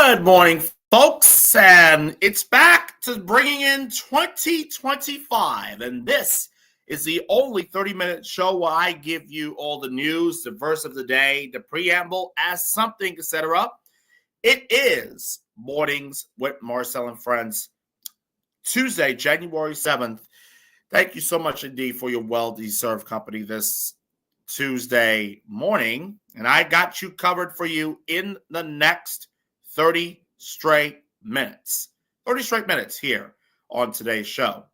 Good morning, folks, and it's back to bringing in 2025, and this is the only 30-minute show where I give you all the news, the verse of the day, the preamble, as something, etc. It is Mornings with Marcel and Friends, Tuesday, January 7th. Thank you so much indeed for your well-deserved company this Tuesday morning, and I got you covered for you in the next 30 straight minutes. 30 straight minutes here on today's show.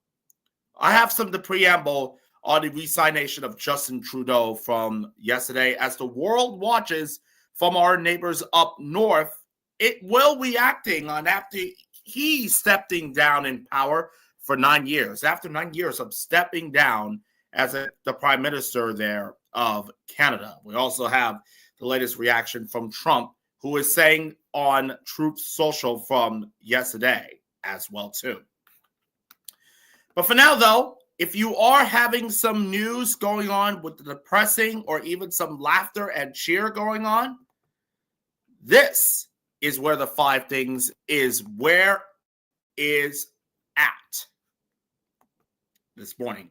I have some of the preamble on the resignation of Justin Trudeau from yesterday. As the world watches from our neighbors up north, it will be acting on after he stepping down in power for 9 years. After 9 years of stepping down as the prime minister there of Canada. We also have the latest reaction from Trump, who is saying on Truth Social from yesterday as well, too. But for now, though, if you are having some news going on with the depressing or even some laughter and cheer going on, this is where the five things is where is at this morning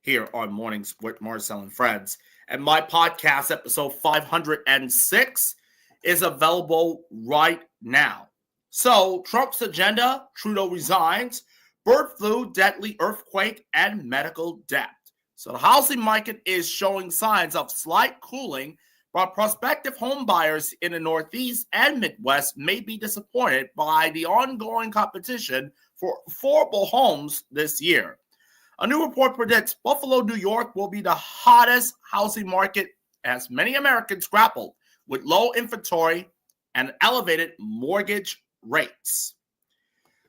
here on Mornings with Marcel and Friends. And my podcast, episode 506, is available right now. So, Trump's agenda, Trudeau resigns, bird flu, deadly earthquake, and medical debt. So the housing market is showing signs of slight cooling, but prospective home buyers in the Northeast and Midwest may be disappointed by the ongoing competition for affordable homes this year. A new report predicts Buffalo, New York will be the hottest housing market as many Americans grapple with low inventory and elevated mortgage rates.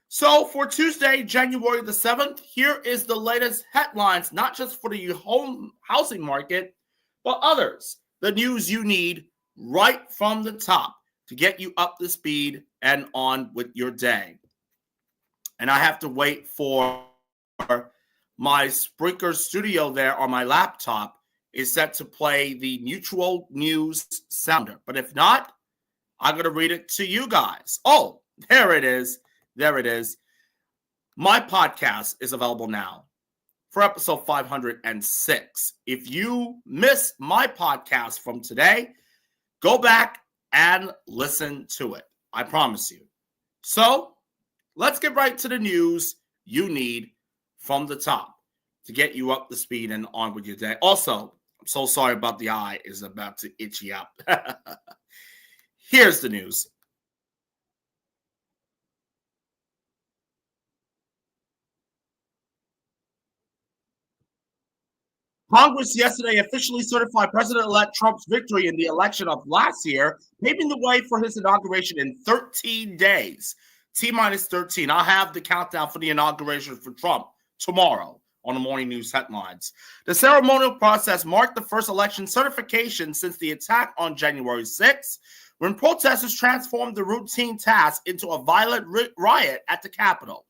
So for Tuesday, January the 7th, here is the latest headlines, not just for the home housing market, but others. The news you need right from the top to get you up to speed and on with your day. And I have to wait for my Spreaker studio there on my laptop is set to play the Mutual News sounder. But if not, I'm going to read it to you guys. Oh, there it is. There it is. My podcast is available now for episode 506. If you miss my podcast from today, go back and listen to it. I promise you. So let's get right to the news you need from the top to get you up to speed and on with your day. Also, I'm so sorry about the eye is about to itchy up. Here's the news. Congress yesterday officially certified President-elect Trump's victory in the election of last year, paving the way for his inauguration in 13 days. T-minus 13. I'll have the countdown for the inauguration for Trump tomorrow on the morning news headlines. The ceremonial process marked the first election certification since the attack on January 6th, when protesters transformed the routine task into a violent riot at the Capitol.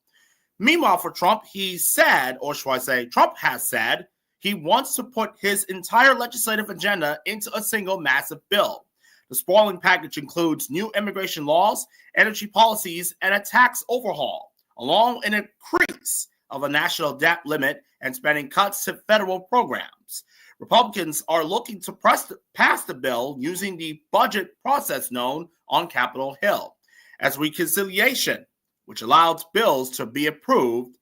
Meanwhile, for Trump, he said, or should I say, Trump has said, he wants to put his entire legislative agenda into a single massive bill. The sprawling package includes new immigration laws, energy policies, and a tax overhaul, along with an increase of a national debt limit and spending cuts to federal programs. Republicans are looking to pass the bill using the budget process known on Capitol Hill as reconciliation, which allows bills to be approved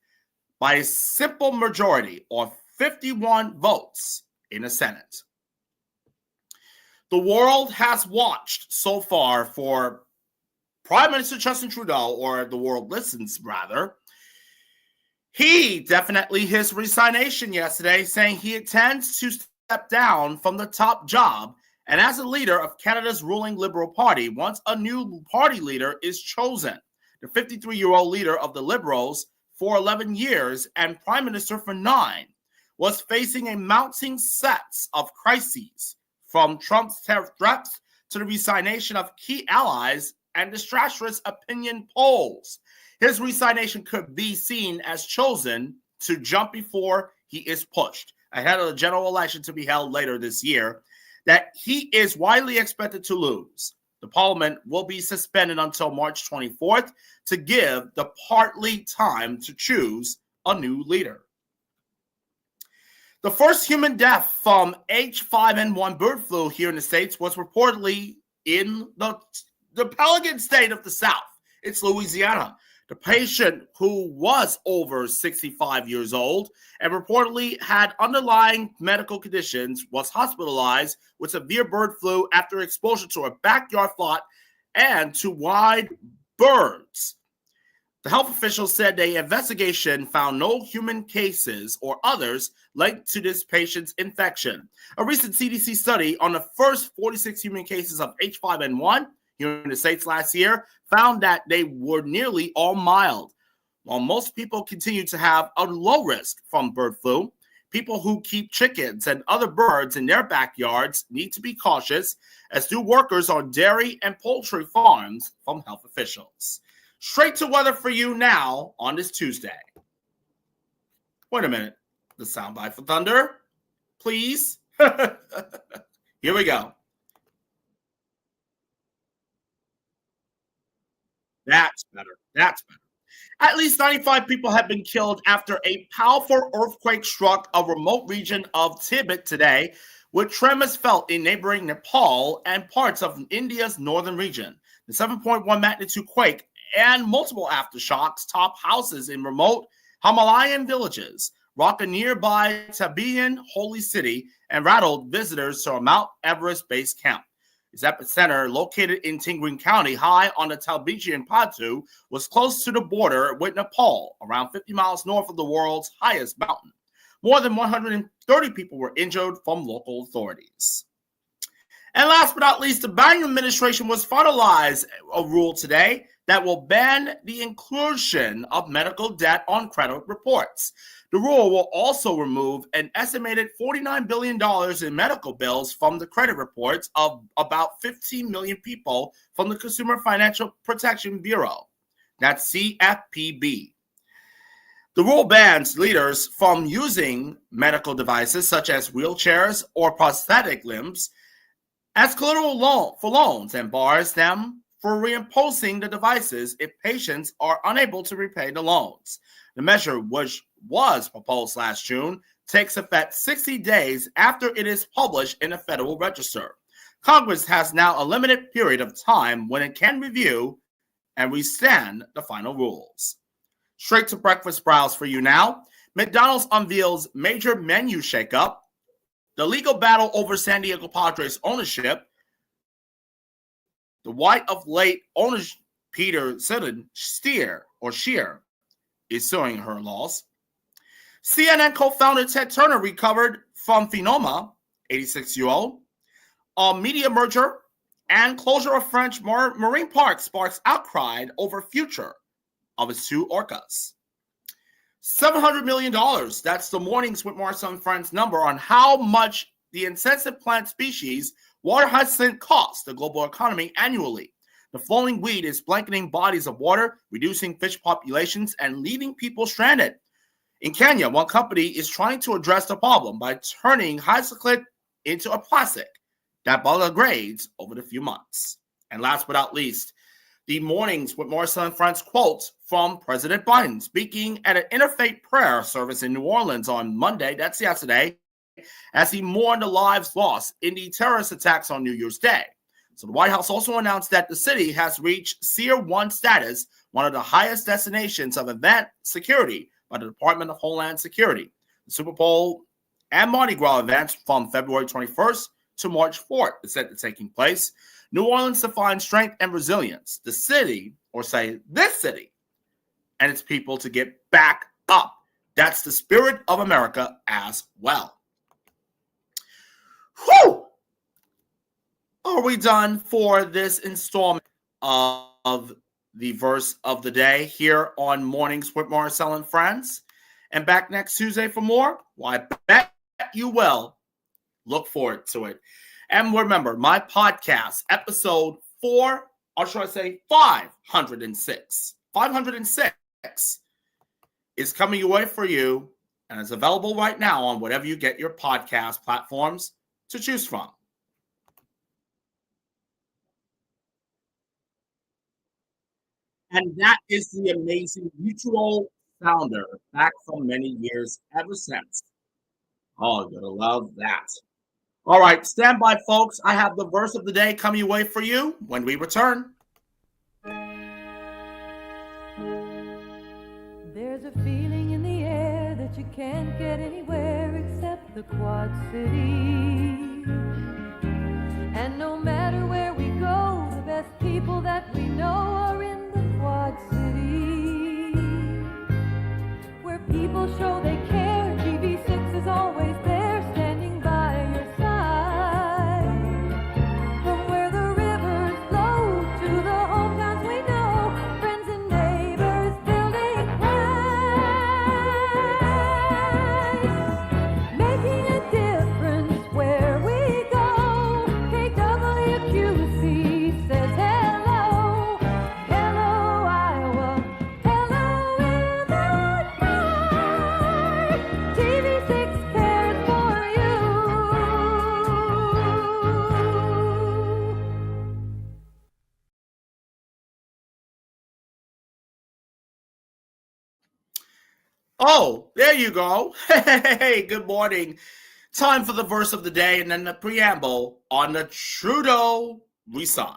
by a simple majority or 51 votes in the Senate. The world has watched so far for Prime Minister Justin Trudeau, or the world listens rather. He definitely his resignation yesterday, saying he intends to step down from the top job and as a leader of Canada's ruling Liberal Party once a new party leader is chosen. The 53-year-old leader of the Liberals for 11 years and Prime Minister for 9 was facing a mounting set of crises, from Trump's tariff threats to the resignation of key allies and disastrous opinion polls. His resignation could be seen as chosen to jump before he is pushed ahead of the general election to be held later this year that he is widely expected to lose. The parliament will be suspended until March 24th to give the party time to choose a new leader. The first human death from H5N1 bird flu here in the States was reportedly in the Pelican state of the South. It's Louisiana. The patient, who was over 65 years old and reportedly had underlying medical conditions, was hospitalized with severe bird flu after exposure to a backyard flock and to wild birds. The health officials said the investigation found no human cases or others linked to this patient's infection. A recent CDC study on the first 46 human cases of H5N1 here in the States last year found that they were nearly all mild. While most people continue to have a low risk from bird flu, people who keep chickens and other birds in their backyards need to be cautious, as do workers on dairy and poultry farms, from health officials. Straight to weather for you now on this Tuesday. Wait a minute. The soundbite for thunder, please. Here we go. That's better. That's better. At least 95 people have been killed after a powerful earthquake struck a remote region of Tibet today, with tremors felt in neighboring Nepal and parts of India's northern region. The 7.1 magnitude quake and multiple aftershocks topped houses in remote Himalayan villages, rocked a nearby Tibetan holy city, and rattled visitors to a Mount Everest base camp. Its epicenter, located in Tingring County, high on the Tibetan Plateau, was close to the border with Nepal, around 50 miles north of the world's highest mountain. More than 130 people were injured from local authorities. And last but not least, the Biden administration was finalized a rule today that will ban the inclusion of medical debt on credit reports. The rule will also remove an estimated $49 billion in medical bills from the credit reports of about 15 million people from the Consumer Financial Protection Bureau. That's CFPB. The rule bans leaders from using medical devices such as wheelchairs or prosthetic limbs as collateral for loans and bars them for reimposing the devices if patients are unable to repay the loans. The measure, which was proposed last June, takes effect 60 days after it is published in the Federal Register. Congress has now a limited period of time when it can review and rescind the final rules. Straight to breakfast browse for you now. McDonald's unveils major menu shakeup. The legal battle over San Diego Padres ownership. The wife of late owner Peter Steer is suing her loss. CNN co-founder Ted Turner recovered from phenomena, 86-year-old. A media merger and closure of French marine park sparks outcry over future of its two orcas. $700 million. That's the Mornings with Marcel and Friends number on how much the insensitive plant species water hyacinth costs the global economy annually. The flowing weed is blanketing bodies of water, reducing fish populations, and leaving people stranded. In Kenya, one company is trying to address the problem by turning hyacinth into a plastic that biodegrades over the few months. And last but not least, the Mornings with Marcel and Friends quotes from President Biden speaking at an interfaith prayer service in New Orleans on Monday, that's yesterday, as he mourned the lives lost in the terrorist attacks on New Year's Day. So the White House also announced that the city has reached Tier 1 status, one of the highest destinations of event security by the Department of Homeland Security. The Super Bowl and Mardi Gras events from February 21st to March 4th is set to taking place. New Orleans defines strength and resilience. The city, or say this city, and its people to get back up. That's the spirit of America as well. Whew! Are we done for this installment of the verse of the day here on Mornings with Marcel and Friends? And back next Tuesday for more? Well, I bet you will. Look forward to it. And remember, my podcast, episode 4, or should I say 506. 506 is coming your way for you and is available right now on whatever you get your podcast platforms to choose from. And that is the amazing mutual founder back from many years ever since. Oh, you're gonna love that. All right, stand by, folks. I have the verse of the day coming away for you when we return. There's a feeling in the air that you can't get anywhere except the Quad Cities. And no matter where we go, the best people that we know are in the Quad Cities. Where people show they care, TV6 is always there, standing by your side. From where the rivers flow to the hometowns we know, friends and neighbors building ties, making a difference where we go. KWQC says hello, hello Iowa, hello Illinois. TV6 cares for you. Oh, there you go. Hey, good morning. Time for the verse of the day and then the preamble on the Trudeau resign.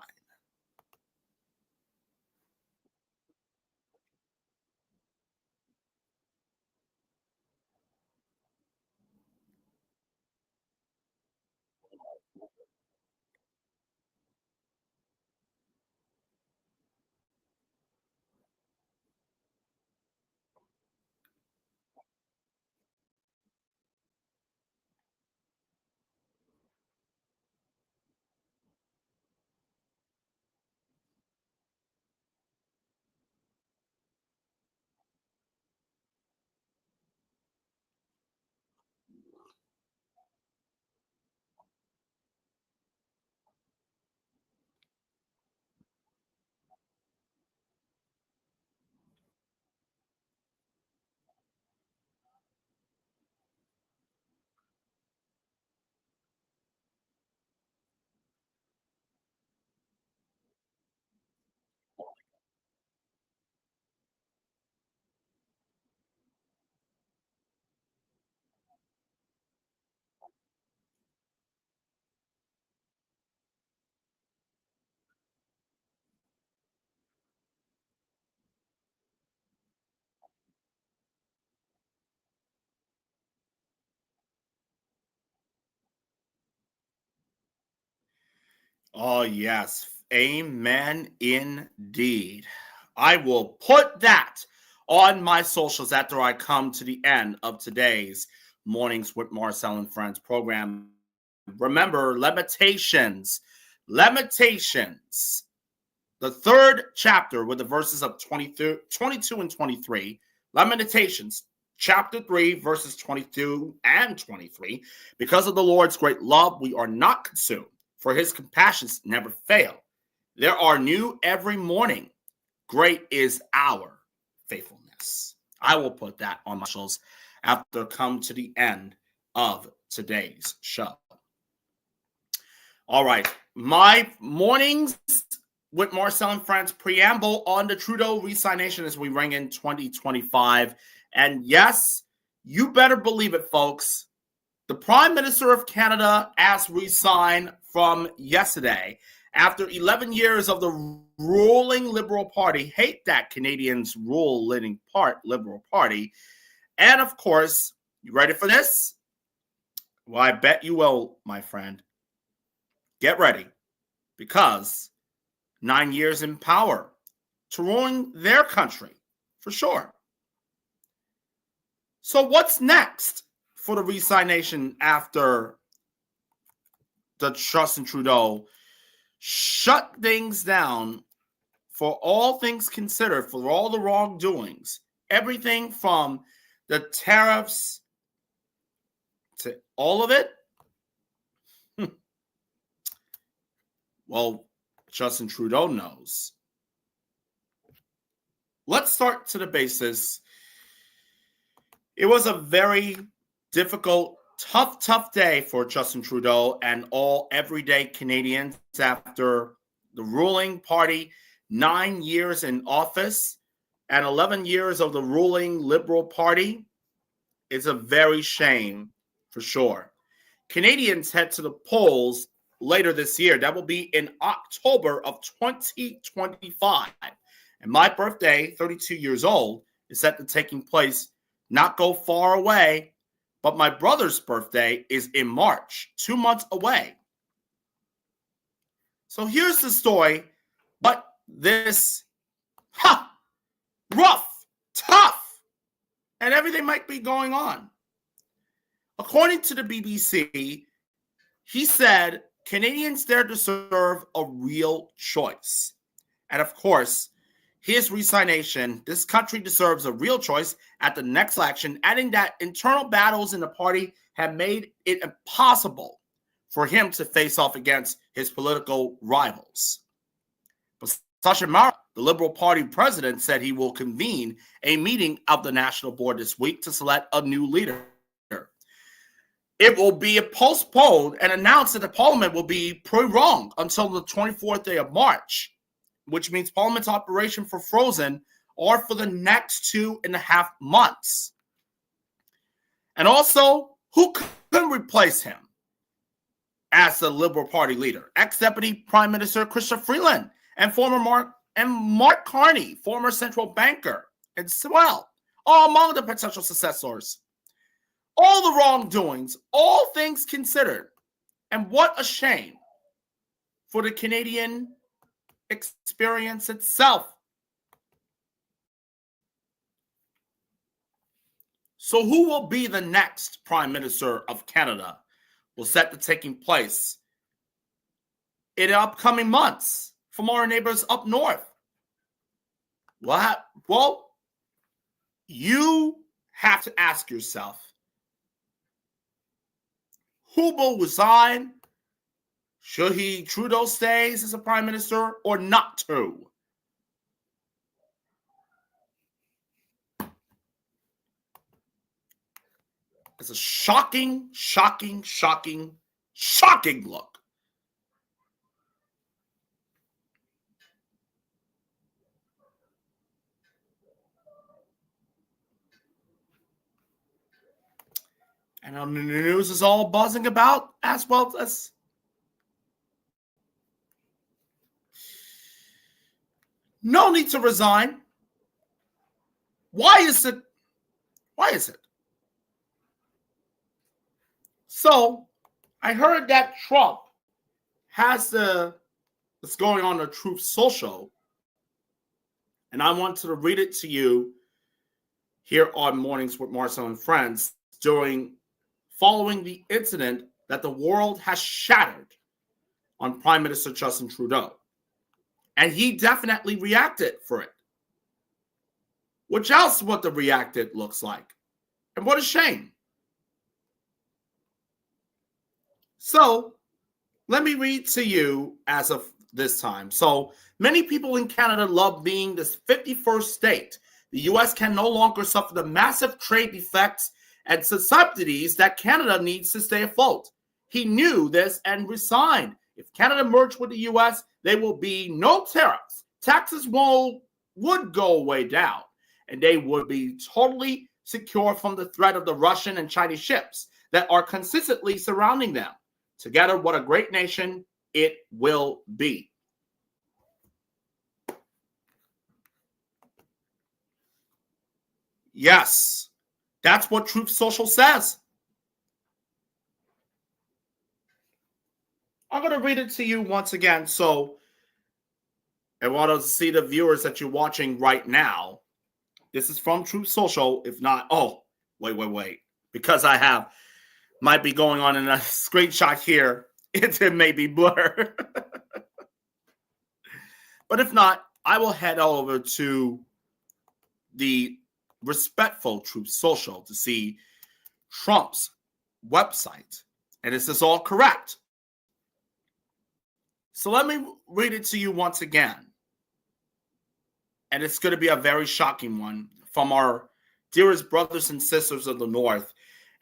Oh, yes. Amen indeed. I will put that on my socials after I come to the end of today's Mornings with Marcel and Friends program. Remember, limitations. Limitations. The third chapter with the verses of 22 and 23. Lamentations, chapter 3, verses 22 and 23. Because of the Lord's great love, we are not consumed, for his compassions never fail. There are new every morning. Great is our faithfulness. I will put that on my socials after come to the end of today's show. All right. My mornings with Marcel and Friends preamble on the Trudeau resignation as we ring in 2025. And yes, you better believe it, folks. The Prime Minister of Canada asked resign from yesterday after 11 years of the ruling Liberal Party. Hate that Canadians ruling Liberal Party. And of course, you ready for this? Well, I bet you will, my friend. Get ready, because 9 years in power to ruin their country, for sure. So what's next for the resignation after the Justin Trudeau shut things down for all things considered, for all the wrongdoings, everything from the tariffs to all of it? Well, Justin Trudeau knows. Let's start to the basis. It was a very difficult, tough day for Justin Trudeau and all everyday Canadians after the ruling party 9 years in office and 11 years of the ruling Liberal Party is a very shame for sure. Canadians head to the polls later this year. That will be in October of 2025. And my birthday, 32 years old, is set to taking place not go far away, but my brother's birthday is in March, 2 months away. So here's the story, but this rough, tough, and everything might be going on. According to the BBC, he said Canadians there deserve a real choice. And of course, his resignation, this country deserves a real choice at the next election, adding that internal battles in the party have made it impossible for him to face off against his political rivals. But Sacha Mara, the Liberal Party president, said he will convene a meeting of the National Board this week to select a new leader. It will be postponed and announced that the Parliament will be prorogued until the 24th day of March, which means Parliament's operation for frozen or for the next 2.5 months. And also, who can replace him as the Liberal Party leader? Ex-Deputy Prime Minister Chrystia Freeland and Mark Carney, former central banker, as well, are among the potential successors. All the wrongdoings, all things considered, and what a shame for the Canadian experience itself. So who will be the next Prime Minister of Canada will set to taking place in the upcoming months from our neighbors up north? Well, you have to ask yourself, who will resign? Should Trudeau stays as a prime minister or not to? It's a shocking look. And on the news is all buzzing about as well as no need to resign. Why is it? So I heard that Trump has what's going on the Truth Social, and I want to read it to you here on Mornings with Marcel and Friends following the incident that the world has shattered on Prime Minister Justin Trudeau. And he definitely reacted for it. Which else what the reacted looks like. And what a shame. So, let me read to you as of this time. So, many people in Canada love being this 51st state. The U.S. can no longer suffer the massive trade defects and subsidies that Canada needs to stay afloat. He knew this and resigned. If Canada merged with the U.S., there will be no tariffs. Taxes would go way down, and they would be totally secure from the threat of the Russian and Chinese ships that are consistently surrounding them. Together, what a great nation it will be. Yes, that's what Truth Social says. I'm going to read it to you once again. So I want to see the viewers that you're watching right now. This is from Truth Social. If not, wait. Because might be going on in a screenshot here. It may be blurred. But if not, I will head over to the respectful Truth Social to see Trump's website. And is this all correct? So let me read it to you once again. And it's going to be a very shocking one from our dearest brothers and sisters of the North.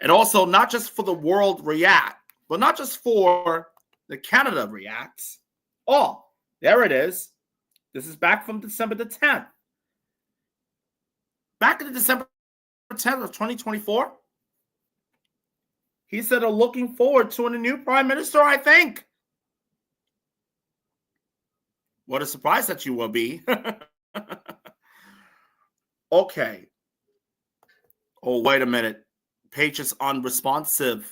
And also not just for the world react, but not just for the Canada reacts. Oh, there it is. This is back from December the 10th. Back in December 10th of 2024, he said, looking forward to a new prime minister, I think. What a surprise that you will be. Okay. Oh, wait a minute. Page is unresponsive.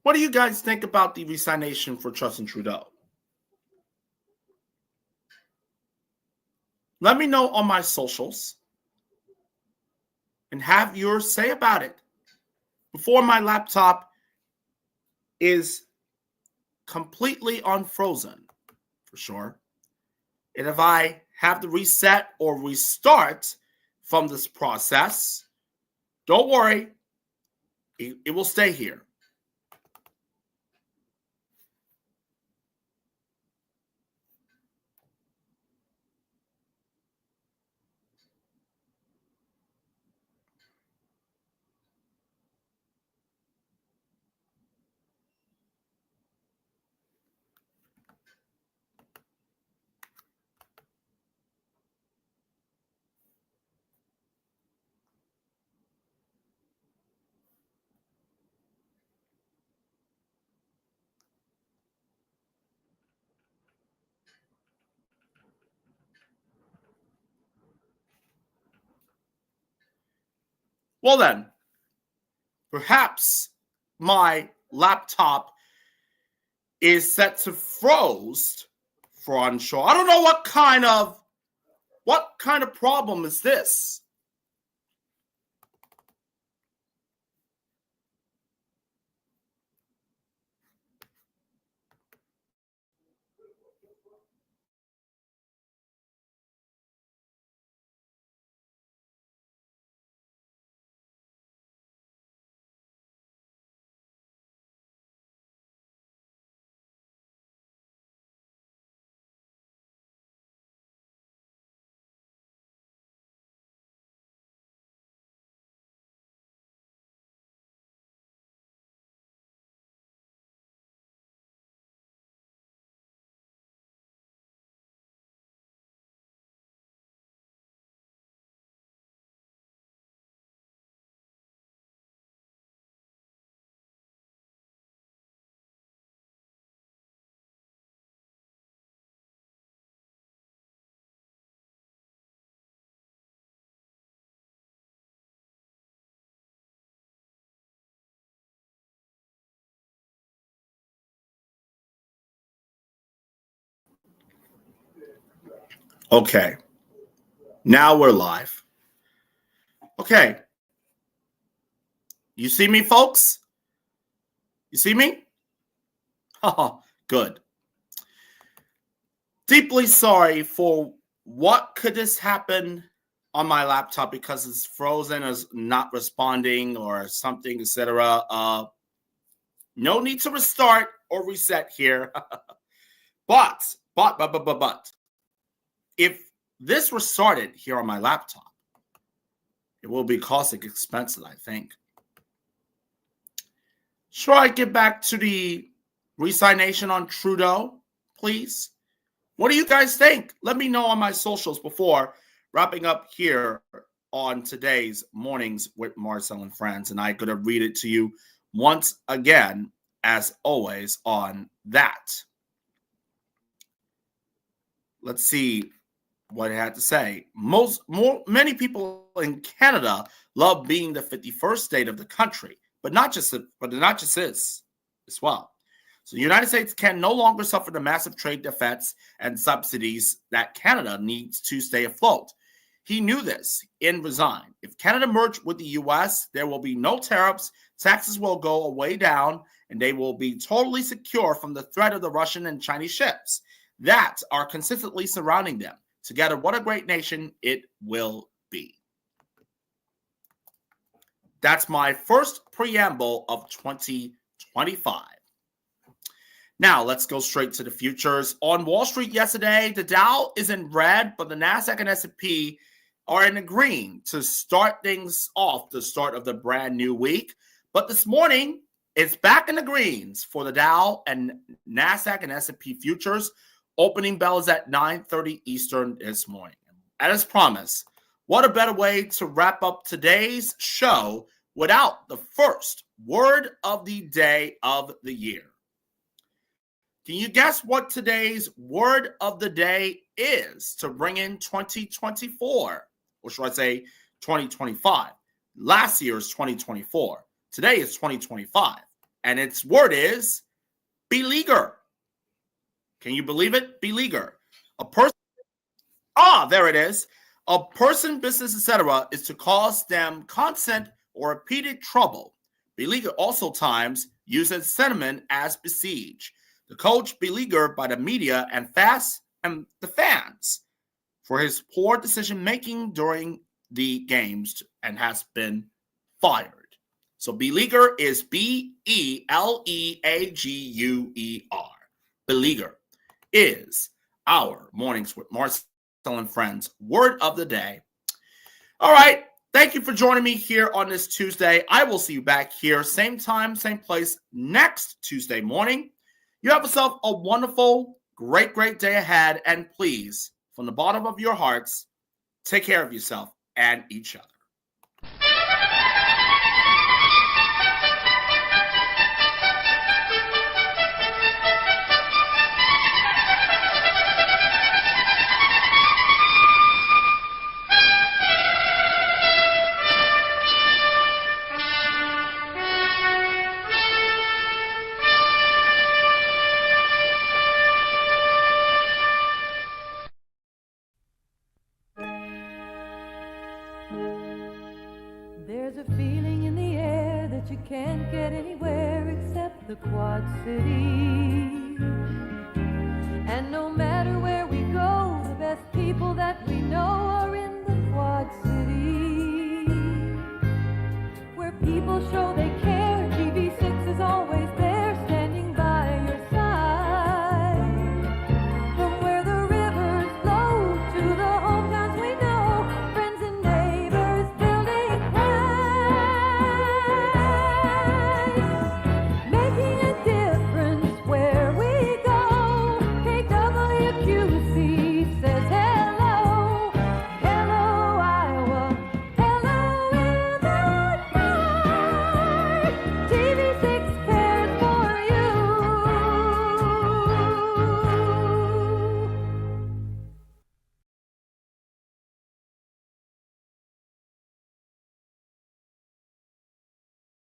What do you guys think about the resignation for Justin Trudeau? Let me know on my socials and have your say about it before my laptop is completely unfrozen, for sure. And if I have to reset or restart from this process, don't worry, it will stay here. Well then, perhaps my laptop is set to froze for unsure. I don't know what kind of problem is this. Okay. Now we're live. Okay. You see me, folks? You see me? Oh, good. Deeply sorry for what could this happen on my laptop because it's frozen, is not responding or something, etc. No need to restart or reset here. But, if this restarted here on my laptop, it will be costing expensive, I think. Should I get back to the resignation on Trudeau, please? What do you guys think? Let me know on my socials before wrapping up here on today's Mornings with Marcel and Friends. And I'm going to read it to you once again, as always, on that. Let's see what it had to say. Many people in Canada love being the 51st state of the country, but not just this as well. So the United States can no longer suffer the massive trade defects and subsidies that Canada needs to stay afloat. He knew this and resigned. If Canada merged with the U.S., there will be no tariffs, taxes will go way down, and they will be totally secure from the threat of the Russian and Chinese ships that are consistently surrounding them. Together, what a great nation it will be. That's my first preamble of 2025. Now, let's go straight to the futures. On Wall Street yesterday, the Dow is in red, but the NASDAQ and S&P are in the green to start things off, the start of the brand new week. But this morning, it's back in the greens for the Dow and NASDAQ and S&P futures. Opening bell is at 9:30 Eastern this morning. And as promised, what a better way to wrap up today's show without the first word of the day of the year. Can you guess what today's word of the day is to bring in 2024? Or should I say 2025? Last year is 2024. Today is 2025. And its word is beleaguer. Can you believe it? Beleaguer. A person. There it is. A person, business, etc. is to cause them constant or repeated trouble. Beleaguer also times uses sentiment as besiege. The coach beleaguered by the media and the fans for his poor decision-making during the games and has been fired. So beleaguer is B-E-L-E-A-G-U-E-R. Beleaguer is our Mornings with Marcel and Friends word of the day. All right. Thank you for joining me here on this Tuesday. I will see you back here, same time, same place, next Tuesday morning. You have yourself a wonderful, great day ahead. And please, from the bottom of your hearts, take care of yourself and each other. There's a feeling in the air that you can't get anywhere except the Quad Cities. And no matter where we go, the best people that we